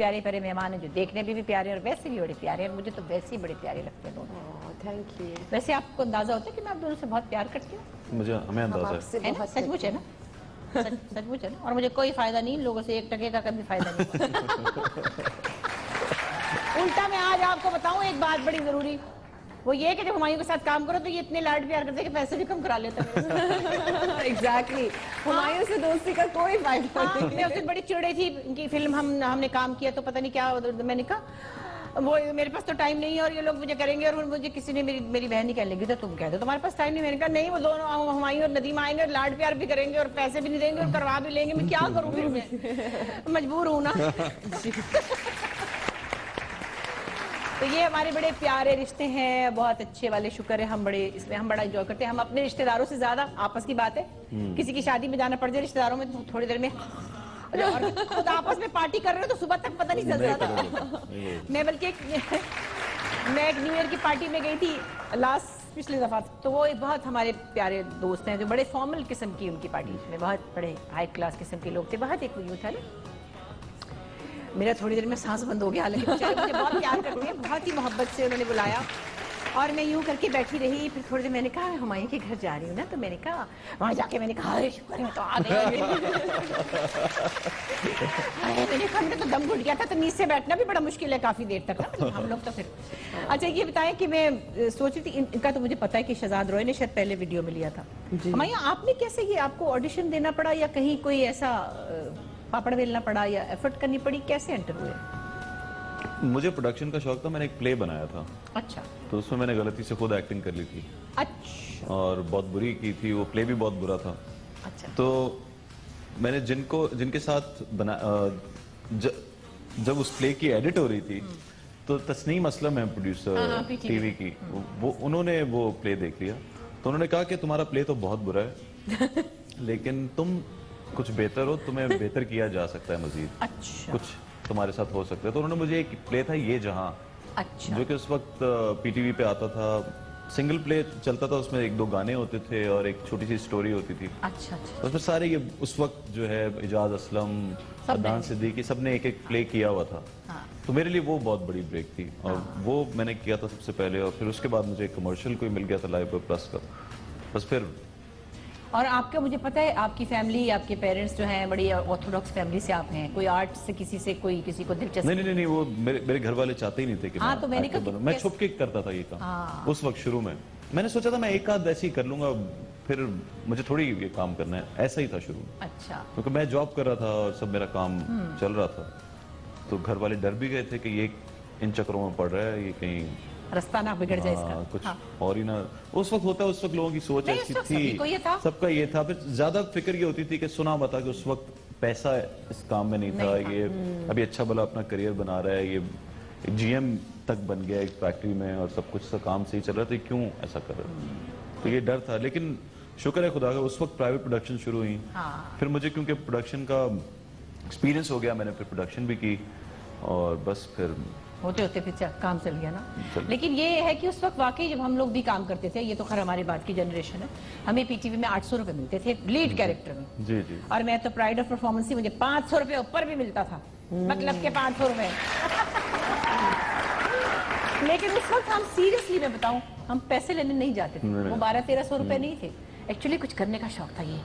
प्यारे प्यारे मेहमान हैं जो देखने में भी प्यारे और वैसे भी बड़े प्यारे हैं। मुझे तो वैसे ही बड़े प्यारे लगते हैं दोनों। Thank you. वैसे आपको अंदाजा होता है कि मैं आप दोनों से बहुत प्यार करती हूँ? मुझे हमें अंदाजा है ना? सचमुच है ना? सचमुच है ना? और मुझे कोई फायदा नहीं, लोगों से 1 टके का कभी फायदा नहीं। उल्टा मैं आज आपको बताऊं एक बात बड़ी जरूरी, वो ये कि जब हुमायूं के साथ काम करो तो ये इतने लाड प्यार करते कि पैसे भी कम करा लेते हैं। एग्जैक्टली। हुमायूं से दोस्ती का कोई फायदा नहीं। मैं उस दिन बड़ी चिड़े थी, इनकी फिल्म हमने काम किया तो पता नहीं क्या, मैंने कहा वो मेरे पास तो टाइम नहीं है और ये लोग मुझे करेंगे, और मुझे किसी ने मेरी बहन ही कहने लगी तो तुम कह दो तुम्हारे पास टाइम नहीं। मैंने कहा नहीं, वो दोनों हुमायूं और नदीम आएंगे, लाड प्यार भी करेंगे और पैसे भी नहीं देंगे और करवा भी लेंगे। मैं क्या करूँ फिर, मैं मजबूर हूँ ना। तो ये हमारे बड़े प्यारे रिश्ते हैं, बहुत अच्छे वाले, शुक्र है हम बड़े इसमें हम बड़ा एंजॉय करते हैं। हम अपने रिश्तेदारों से ज्यादा आपस की बात है, किसी की शादी में जाना पड़ जाए रिश्तेदारों में तो थोड़ी देर में और खुद आपस में पार्टी कर रहे हो तो सुबह तक पता नहीं चल रहा था। मैं बल्कि मैं एक न्यू ईयर की पार्टी में गई थी लास्ट पिछले दफा, तो वो एक बहुत हमारे प्यारे दोस्त हैं जो बड़े फॉर्मल किस्म की उनकी पार्टी में बहुत बड़े हाई क्लास किस्म के लोग थे। बहुत एक यूँ था ना, मेरा थोड़ी देर में सांस बंद हो गया, हालांकि मुझे बहुत प्यार करते हैं, बहुत ही मोहब्बत से उन्होंने बुलाया और मैं यूं करके बैठी रही। फिर थोड़ी देर मैंने कहा हुमायूं के घर जा रही हूँ ना, तो मैंने कहा वहां जाके मैंने कहा अरे शुक्र है मैं तो आ गई। मैंने कहा मेरा तो दम घुट गया था, तो नीचे से बैठना भी बड़ा मुश्किल है काफी देर तक ना हम लोग तो। फिर अच्छा ये बताएं कि मैं सोच रही थी इनका तो मुझे पता है कि शहजाद रॉय ने शायद पहले वीडियो में लिया था। हुमायूं आपने कैसे ये आपको ऑडिशन देना पड़ा या कहीं कोई ऐसा पापड़ बेलना पड़ा या एफर्ट करनी पड़ी, कैसे एंटर हुए? मुझे प्रोडक्शन का शौक था, मैंने एक प्ले बनाया था। अच्छा। तो उसमें मैंने गलती से खुद एक्टिंग कर ली थी। अच्छा। और बहुत बुरी की थी, वो प्ले भी बहुत बुरा था। अच्छा। तो मैंने जिनके साथ बना जब उस प्ले की एडिट हो रही थी तो तस्नीम असलम है प्रोड्यूसर टीवी की, वो उन्होंने वो प्ले देख लिया तो उन्होंने कहा कि तुम्हारा प्ले तो बहुत बुरा है लेकिन तुम कुछ बेहतर हो, तुम्हें बेहतर किया जा सकता है मजीद। अच्छा। कुछ तुम्हारे साथ हो सकता है। तो उन्होंने मुझे एक प्ले था ये जहां, अच्छा, जो कि उस वक्त पीटीवी पे आता था, सिंगल प्ले चलता था, उसमें 1-2 गाने होते थे और एक छोटी सी स्टोरी होती थी। अच्छा। अच्छा। तो उसमें सारे ये उस वक्त जो है इजाज असलम, अदनान सिद्दीकी, सबने एक एक प्ले किया हुआ था। हाँ। तो मेरे लिए वो बहुत बड़ी ब्रेक थी और वो मैंने किया था सबसे पहले, और फिर उसके बाद मुझे कमर्शियल कोई मिल गया था लाइव प्लस का, बस फिर। और आपका मुझे पता है आपकी फैमिली, आपके पेरेंट्स जो हैं बड़ी ऑर्थोडॉक्स फैमिली से आप हैं, कोई आर्ट से किसी से किसी को दिलचस्पी? नहीं, वो मेरे घर वाले चाहते ही नहीं थे कि हाँ, तो मैंने कहा मैं छुप के करता था ये काम। उस वक्त शुरू में मैंने सोचा था मैं एक आध ऐसे ही कर लूंगा, फिर मुझे थोड़ी ये काम करना है, ऐसा ही था शुरू में। अच्छा। क्योंकि मैं जॉब कर रहा था और सब मेरा काम चल रहा था, तो घर वाले डर भी गए थे कि ये इन चक्करों में पड़ रहा है, ये कहीं रास्ता ना बिगड़ जाए इसका। कुछ और ही ना उस वक्त होता है, उस वक्त लोगों की सोच ऐसी थी, सबका ये था। फिर ज्यादा फिक्र ये होती थी कि सुना बता कि उस वक्त पैसा इस काम में नहीं था, ये अभी अच्छा भला अपना करियर बना रहा है, ये जीएम तक बन गया एक फैक्ट्री में और सब कुछ काम सही चल रहा था, क्यों ऐसा कर रहा है। तो ये डर था, लेकिन शुक्र है खुदा का उस वक्त प्राइवेट प्रोडक्शन शुरू हुई। फिर मुझे क्योंकि प्रोडक्शन का एक्सपीरियंस हो गया, मैंने फिर प्रोडक्शन भी की और बस फिर होते होते फिर काम चल गया ना। लेकिन ये है कि उस वक्त वाकई जब हम लोग भी काम करते थे, ये तो खैर हमारे बाद की जनरेशन है, हमें पीटीवी में 800 रुपए मिलते थे लीड कैरेक्टर में। जी जी। और मैं तो प्राइड ऑफ परफॉर्मेंस ही, मुझे 500 रुपए ऊपर भी मिलता था, मतलब के 500 रुपए। लेकिन उस वक्त हम सीरियसली मैं बताऊं, हम पैसे लेने नहीं जाते थे, वो 1200-1300 रुपए नहीं थे, एक्चुअली कुछ करने का शौक था ये।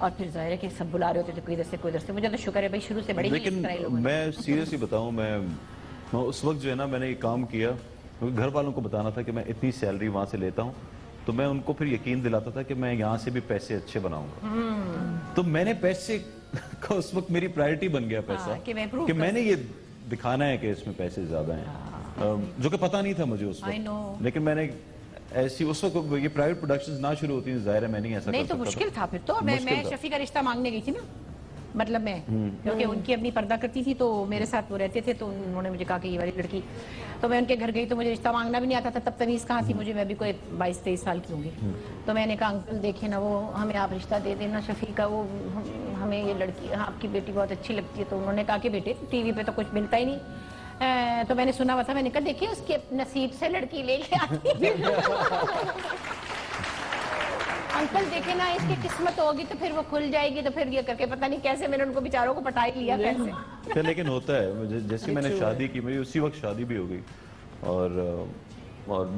और फिर जाहिर है कि सब बुला रहे होते थे कोई इधर से कोई इधर से। मुझे तो शुक्र है भाई शुरू से बड़ी। लेकिन मैं सीरियसली बताऊं, मैं उस वक्त जो है ना मैंने ये काम किया, घर वालों को बताना था कि मैं इतनी सैलरी वहां से लेता हूँ, तो मैं उनको फिर यकीन दिलाता था कि मैं यहाँ से भी पैसे अच्छे बनाऊंगा। तो मैंने पैसे का उस वक्त मेरी प्रायोरिटी बन गया पैसा, कि मैंने ये दिखाना है कि इसमें पैसे ज्यादा हैं, जो कि पता नहीं था मुझे उस वक्त। लेकिन मैंने ऐसी उस वक्त ये प्राइवेट प्रोडक्शंस ना शुरू होती, जाहिर है मैं नहीं ऐसा नहीं तो मुश्किल था फिर तो। मैं शफी का रिश्ता मांगने गई थी ना, मतलब मैं क्योंकि उनकी अपनी पर्दा करती थी तो मेरे साथ वो रहते थे, तो उन्होंने मुझे कहा कि ये वाली लड़की, तो मैं उनके घर गई तो मुझे रिश्ता मांगना भी नहीं आता था, तब तमीज़ कहाँ थी मुझे, मैं भी कोई 22-23 साल की होंगी। तो मैंने कहा अंकल देखे ना, वो हमें आप रिश्ता दे देना शफी का, वो हमें ये लड़की, आपकी बेटी बहुत अच्छी लगती है। तो उन्होंने कहा कि बेटे टीवी पे तो कुछ मिलता ही नहीं, तो मैंने सुना हुआ था, मैंने कहा देखिए उसके नसीब से लड़की लेके आती है। अंकल देखे ना, इसकी किस्मत होगी तो फिर वो खुल जाएगी, तो फिर ये करके पता नहीं कैसे मैंने उनको बेचारों को पटा ही लिया कैसे। क्या लेकिन होता है, जैसे मैंने शादी की, मेरी उसी वक्त शादी भी हो गई, और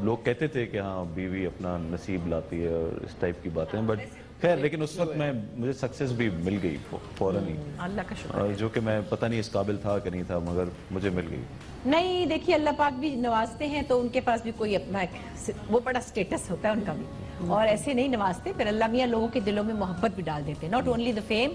लोग कहते थे कि हाँ बीवी अपना नसीब लाती है और इस टाइप की बातें, बट खैर लेकिन उस वक्त मुझे सक्सेस भी मिल गई फौरन ही, अल्लाह का शुक्र, जो कि मैं पता नहीं इस काबिल था कि नहीं था, मगर मुझे मिल गई। नहीं देखिए, अल्लाह पाक भी नवाजते हैं तो उनके पास भी कोई अपना वो बड़ा स्टेटस होता है उनका भी, और ऐसे नहीं नवाजते फिर अल्लाह मियां लोगों के दिलों में मोहब्बत भी डाल देते हैं। Not only the fame,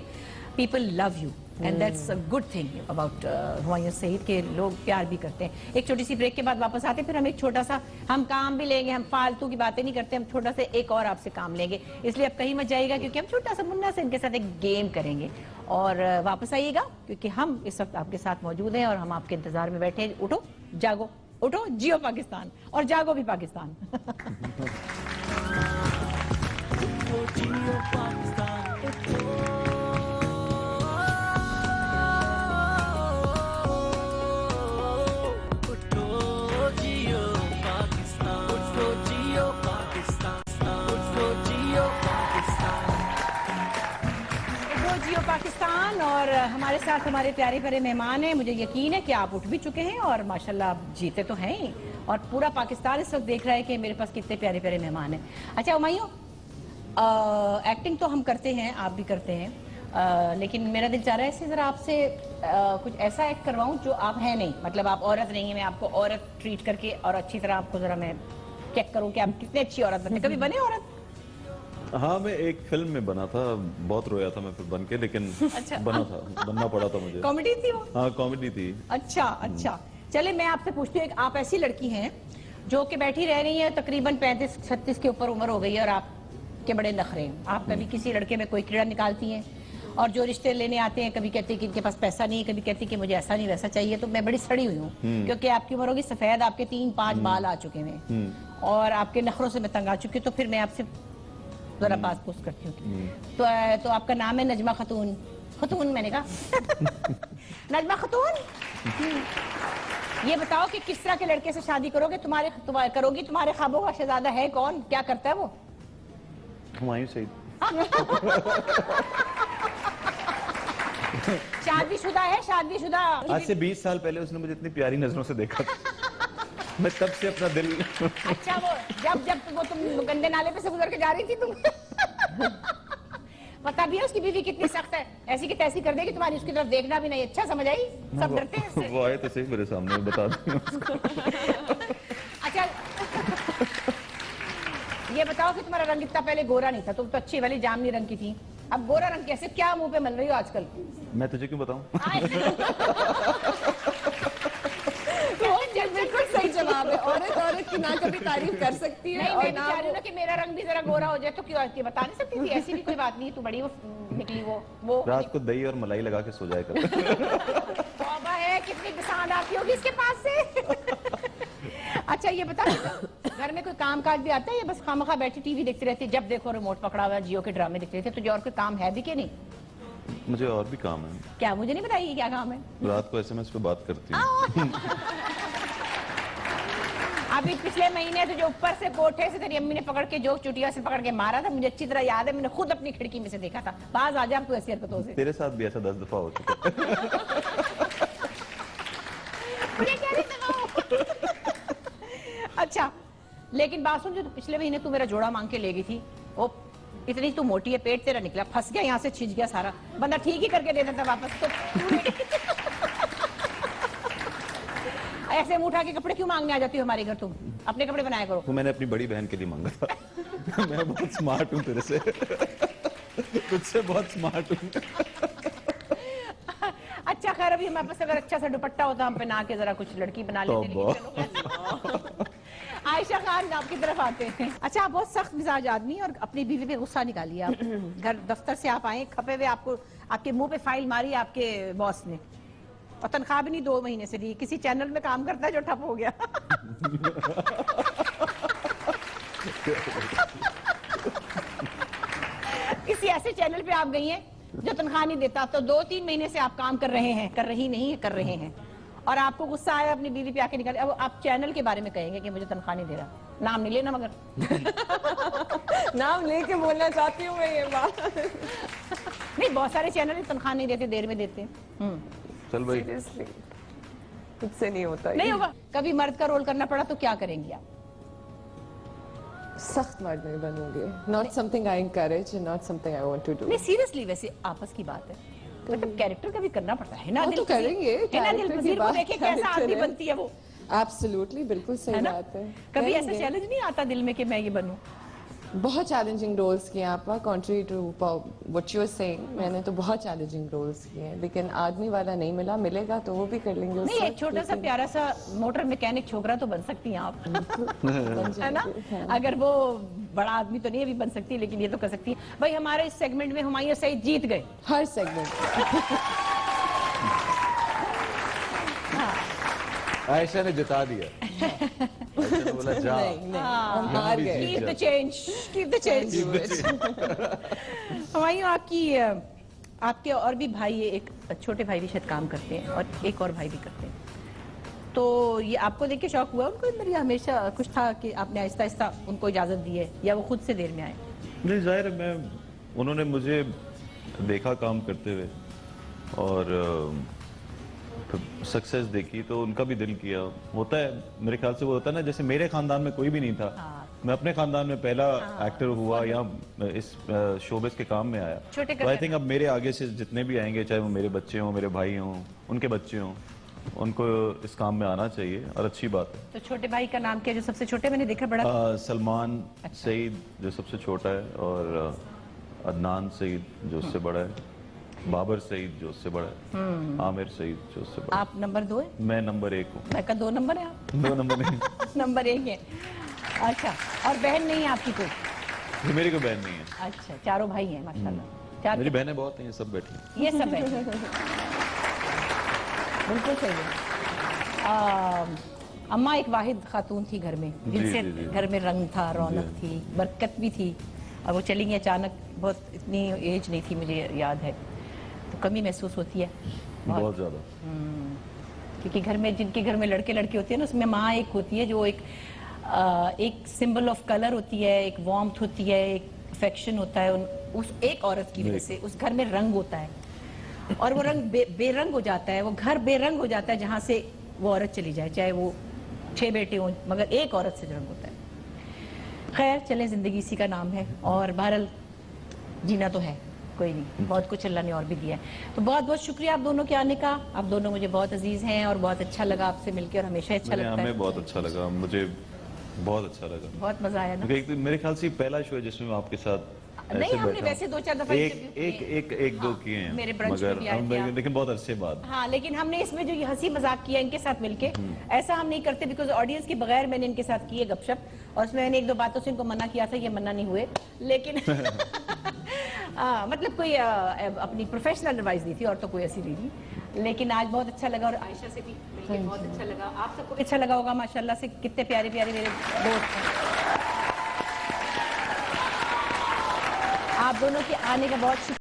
people love you and that's a good thing about Humayun Saeed के लोग प्यार भी करते हैं। एक छोटी सी ब्रेक के बाद वापस आते, फिर हम एक छोटा सा हम काम भी लेंगे, हम फालतू की बातें नहीं करते, हम छोटा सा एक और आपसे काम लेंगे, इसलिए अब कहीं मत जाइएगा क्योंकि हम छोटा सा मुन्ना से इनके साथ एक गेम करेंगे और वापस आइएगा क्योंकि हम इस वक्त आपके साथ मौजूद हैं और हम आपके इंतजार में बैठे हैं। उठो जागो, उठो जियो पाकिस्तान और जागो भी पाकिस्तान। पाकिस्तान और हमारे साथ हमारे प्यारे प्यारे मेहमान हैं। मुझे यकीन है कि आप उठ भी चुके हैं और माशाल्लाह आप जीते तो हैं ही, और पूरा पाकिस्तान इस वक्त देख रहा है कि मेरे पास कितने प्यारे प्यारे मेहमान हैं। अच्छा हुमायूं, एक्टिंग तो हम करते हैं, आप भी करते हैं, लेकिन मेरा दिल चाह रहा है इससे ज़रा आपसे कुछ ऐसा एक्ट करवाऊँ जो आप हैं नहीं, मतलब आप औरत नहीं है, मैं आपको औरत ट्रीट करके और अच्छी तरह आपको ज़रा मैं चेक करूँ कि आप कितनी अच्छी औरत बने। कभी बने औरत? हाँ, मैं एक फिल्म में बना था, बहुत रोया था मैं फिर बन के, लेकिन अच्छा। बनना पड़ा था मुझे। कॉमेडी थी वो? हाँ कॉमेडी थी। अच्छा अच्छा, चले मैं आपसे पूछती हूँ, आप ऐसी लड़की हैं जो कि बैठी रह रही है, तकरीबन 35-36 के ऊपर उम्र हो गई है और आपके बड़े नखरे हैं, आप कभी किसी लड़के में कोई कीड़ा निकालती हैं और जो रिश्ते लेने आते हैं कभी कहते हैं कि इनके पास पैसा नहीं, कभी कहती कि मुझे ऐसा नहीं वैसा चाहिए, तो मैं बड़ी सड़ी हुई हूँ क्योंकि आपकी उम्र होगी सफेद, आपके 3-5 बाल आ चुके हैं और आपके नखरों से मैं तंग आ चुकी हूँ, तो फिर मैं आपसे जरा पास पूछ करती हूँ। तो आपका नाम है नजमा खातून? खातून मैंने कहा। नजमा खातून, ये बताओ कि किस तरह के लड़के से शादी करोगे? तुम्हारे ख्वाबों का शहजादा है कौन, क्या करता है वो? हुमायूं सईद। शादीशुदा है? शादीशुदा? आज से 20 साल पहले उसने मुझे इतनी प्यारी नजरों से देखा था। मैं तब से अपना दिल। अच्छा, वो जब वो तुम गंदे नाले पे से गुजर के जा रही थी तुम। पता भी है उसकी बीवी कितनी सख्त है, ऐसी की तैसी कर देगी तुम्हारी, उसकी तरफ देखना भी नहीं। अच्छा समझ आई, सब डरते हैं उससे। वो आए तो सही मेरे सामने, बता दूं उसको। अच्छा ये बताओ कि तुम्हारा रंग इतना पहले गोरा नहीं था, तुम तो अच्छी वाली जामनी रंग की थी, अब गोरा रंग कैसे, क्या मुंह पे मल रही हो आजकल? मैं तुझे क्यों बताऊं? बिल्कुल सही जवाब है, औरत की ना कभी तारीफ कर सकती है। नहीं, मैं भी चाह रही हूँ कि मेरा रंग भी जरा गोरा हो जाए, तो क्यों आती है, बता नहीं सकती थी? ऐसी भी कोई बात नहीं, तू बड़ी वो निकली वो रात को दही और मलाई लगा के सो जाया कर। तौबा है, कितनी पसंद आती होगी इसके पास से। अच्छा ये बता, घर में कोई काम काज भी आता है या बस खामखा बैठी टीवी देखती रहती है, जब देखो रिमोट पकड़ा हुआ जियो के ड्रामे देखते रहते? तुझे और कोई काम है भी कि नहीं? मुझे और भी काम है। क्या, मुझे नहीं बताइए क्या काम है? रात को SMS पे बात करती हूँ। अभी पिछले महीने तो जो ऊपर से कोठे से तेरी अम्मी ने पकड़ के जो चुटिया से पकड़ के मारा था, मुझे अच्छी तरह याद है, मैंने खुद अपनी खिड़की में से देखा था। बाज आ जा तू ऐसी हरकतों से। तेरे साथ भी ऐसा 10 दफा हो चुका है। अच्छा लेकिन बात सुन, जो पिछले महीने तू मेरा जोड़ा मांग के ले गई थी, वो इतनी तू मोटी है, पेट तेरा निकला, फंस गया, यहाँ से छिज गया सारा, बंदा ठीक ही करके दे देता वापस। तो ऐसे मुंह उठा के कपड़े क्यों मांगने आ जाती हो हमारे घर? तुम अपने कपड़े बनाया करो। तो मैंने अपनी बड़ी बहन के लिए मांगा था। मैं बहुत स्मार्ट हूँ तेरे से, तुझसे बहुत स्मार्ट हूँ। अच्छा खैर, अभी हमारे पास अगर अच्छा सा दुपट्टा होता हम पहना के जरा कुछ लड़की बना लेते। आयशा खान आपकी तरफ आते हैं। अच्छा आप बहुत सख्त मिजाज आदमी और अपनी बीवी पे गुस्सा निकालिए आप। घर दफ्तर से आप आए खपे हुए, आपको आपके मुंह पे फाइल मारी आपके बॉस ने, और तनख्वाह भी नहीं 2 महीने से दी। किसी चैनल में काम करता है जो ठप हो गया। किसी ऐसे चैनल पे आप गई हैं जो तनख्वाह नहीं देता, तो 2-3 महीने से आप काम कर रहे हैं, कर रही नहीं है, कर रहे हैं, और आपको गुस्सा आया अपनी बीवी पे आके निकाले, अब आप चैनल के बारे में कहेंगे कि मुझे तनख्वाह नहीं दे रहा, नाम नहीं लेना मगर नाम लेके बोलना चाहती हूँ मैं ये बात। नहीं, बहुत सारे चैनल तनख्वाह नहीं देते, देर में देते हैं। चल भाई, सीरियसली मुझसे नहीं होता नहीं होगा। कभी मर्द का रोल करना पड़ा तो क्या करेंगी आप? सख्त मर्द नहीं बनूंगी। Not something I encourage and not something I want to do. नहीं सीरियसली, वैसे आपस की बात है, मतलब कैरेक्टर का भी करना पड़ता है ना। हाँ, दिल तो करेंगे, है ना, दिल character की पजीर को बात देखे कैसा character आदमी है। बनती है वो, एब्सोल्युटली, बिल्कुल सही है ना? बात है। कभी ऐसा करेंगे। चैलेंज नहीं आता दिल में कि मैं ये बनूं? बहुत चैलेंजिंग रोल्स किए आपा, contrary to what you are saying. मैंने तो बहुत चैलेंजिंग रोल्स किए हैं, लेकिन आदमी वाला नहीं मिला, मिलेगा तो वो भी कर लेंगे। नहीं, एक छोटा सा प्यारा सा मोटर मैकेनिक छोकरा तो बन सकती हैं आप, है ना? अगर वो बड़ा आदमी तो नहीं अभी बन सकती, लेकिन ये तो कर सकती है। भाई हमारे इस सेगमेंट में हुमायूं सईद जीत गए। हर सेगमेंट आयशा ने जिता दिया। आयशा ने बोला जा, नहीं हम हार गए। Keep the change, keep the change. Humayun, आपके और भी भाई, एक छोटे भाई भी शायद काम करते हैं और एक और भाई भी करते हैं, तो ये आपको देख के शौक हुआ उनको अंदर, या हमेशा कुछ था कि आपने आहिस्ता आहिस्ता उनको इजाजत दी है, या वो खुद से देर में आए? नहीं, जाहिर है उन्होंने मुझे देखा काम करते हुए और सक्सेस देखी तो उनका भी दिल किया। होता है मेरे ख्याल से, वो होता है ना, जैसे मेरे खानदान में कोई भी नहीं था, मैं अपने खानदान में पहला एक्टर हुआ या इस शोबिस के काम में आया। तो आई थिंक अब मेरे आगे से जितने भी आएंगे, चाहे वो मेरे बच्चे हों, मेरे भाई हों, उनके बच्चे हों, उनको इस काम में आना चाहिए और अच्छी बात है। तो छोटे भाई का नाम क्या, जो सबसे छोटे? मैंने देखा बड़ा सलमान सईद जो सबसे छोटा है, और अदनान सईद जो उससे बड़ा है, बाबर सईद जो उससे बड़ा है, आमिर सईद जो उससे बड़ा है। आप नंबर 2 है? मैं नंबर 1 हूँ। मैं का 2 नंबर है आप? 2 नंबर नहीं। नंबर 1 है। अच्छा, और बहन नहीं है आपकी कोई? ये मेरी कोई बहन नहीं है। अच्छा, चारों भाई हैं माशाल्लाह। चार मेरी बहनें बहुत हैं, सब बैठी हैं। ये सब है। बिल्कुल सही है। अम्मा एक वाहिद खातून थी घर में, जिनसे घर में रंग था, रौनक थी, बरकत भी थी, और वो चली गई अचानक। बहुत इतनी एज नहीं थी, मुझे याद है, तो कमी महसूस होती है बहुत ज्यादा। क्योंकि घर में, जिनके घर में लड़के लड़की होते हैं ना, उसमें माँ एक होती है जो एक सिंबल ऑफ कलर होती है, एक वार्मथ होती है, एक अफेक्शन होता है उस एक औरत की वजह से। उस घर में रंग होता है, और वो रंग बेरंग हो जाता है, वो घर बेरंग हो जाता है जहां से वो औरत चली जाए, चाहे वो 6 बेटे हों, मगर एक औरत से रंग होता है। खैर चलें, जिंदगी इसी का नाम है, और बहरहाल जीना तो है, कोई नहीं, बहुत कुछ अल्लाह ने और भी दिया है। तो बहुत बहुत शुक्रिया आप दोनों के आने का। आप दोनों मुझे बहुत अजीज हैं और बहुत अच्छा लगा आपसे मिलकर, और हमेशा अच्छा लगता है। हमें बहुत अच्छा लगा, मुझे बहुत अच्छा लगा, बहुत मजा आया ना। मेरे ख्याल से पहला शो है जिसमें मैं आपके साथ नहीं, हमने वैसे 2-4 दफा एक दो किए हैं, मेरे ब्रंच में भी आए थे आप। लेकिन बहुत अरसे बाद। हाँ, लेकिन हमने इसमें जो ये हंसी मजाक किया इनके साथ मिलके, ऐसा हम नहीं करते, बिकॉज ऑडियंस के बगैर मैंने इनके साथ किए गपशप, और उसमें मैंने 1-2 बातों से इनको मना किया था, ये मना नहीं हुए, लेकिन मतलब कोई अपनी प्रोफेशनल एडवाइस दी थी, और तो कोई ऐसी नहीं थी। लेकिन आज बहुत अच्छा लगा, और आयशा से भी मिलकर बहुत अच्छा लगा। आप सबको अच्छा लगा होगा माशाल्लाह से, कितने प्यारे प्यारे मेरे दोस्त हैं। आप दोनों के आने का बहुत शुक्रिया।